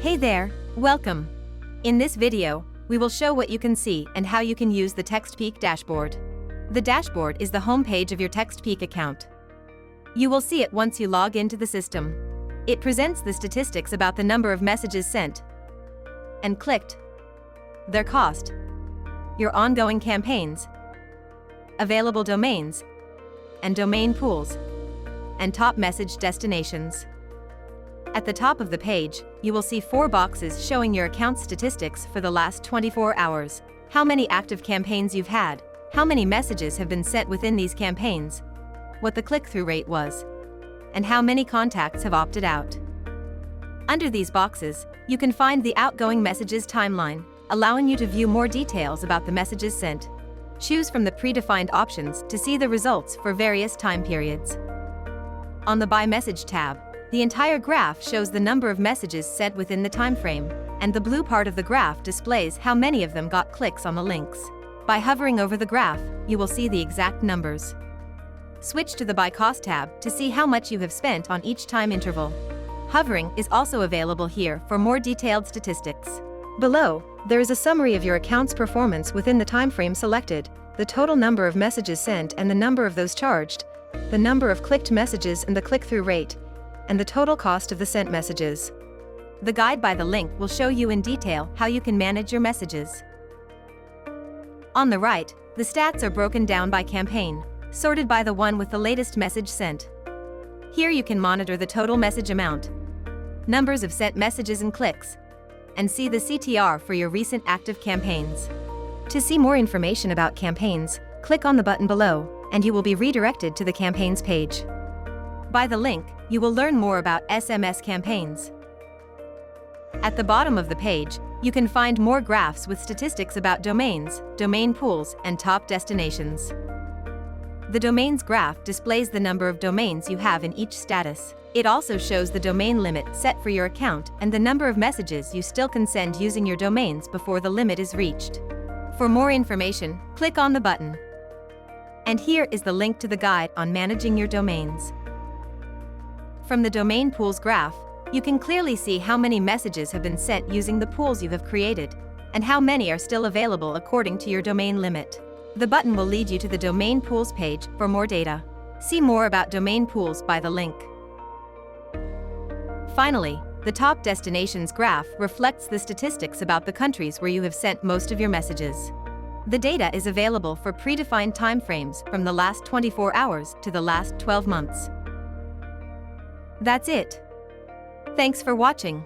Hey there, welcome. In this video, we will show what you can see and how you can use the TextPeak dashboard. The dashboard is the home page of your TextPeak account. You will see it once you log into the system. It presents the statistics about the number of messages sent and clicked, their cost, your ongoing campaigns, available domains, and domain pools, and top message destinations. At the top of the page, you will see 4 boxes showing your account statistics for the last 24 hours, how many active campaigns you've had, how many messages have been sent within these campaigns, what the click-through rate was, and how many contacts have opted out. Under these boxes, you can find the outgoing messages timeline, allowing you to view more details about the messages sent. Choose from the predefined options to see the results for various time periods. On the By Message tab, the entire graph shows the number of messages sent within the time frame, and the blue part of the graph displays how many of them got clicks on the links. By hovering over the graph, you will see the exact numbers. Switch to the By Cost tab to see how much you have spent on each time interval. Hovering is also available here for more detailed statistics. Below, there is a summary of your account's performance within the time frame selected, the total number of messages sent and the number of those charged, the number of clicked messages and the click-through rate, and the total cost of the sent messages. The guide by the link will show you in detail how you can manage your messages. On the right, the stats are broken down by campaign, sorted by the one with the latest message sent. Here you can monitor the total message amount, numbers of sent messages and clicks, and see the CTR for your recent active campaigns. To see more information about campaigns, click on the button below, and you will be redirected to the campaigns page. By the link, you will learn more about SMS campaigns. At the bottom of the page, you can find more graphs with statistics about domains, domain pools, and top destinations. The domains graph displays the number of domains you have in each status. It also shows the domain limit set for your account and the number of messages you still can send using your domains before the limit is reached. For more information, click on the button. And here is the link to the guide on managing your domains. From the domain pools graph, you can clearly see how many messages have been sent using the pools you have created, and how many are still available according to your domain limit. The button will lead you to the domain pools page for more data. See more about domain pools by the link. Finally, the top destinations graph reflects the statistics about the countries where you have sent most of your messages. The data is available for predefined time frames from the last 24 hours to the last 12 months. That's it. Thanks for watching.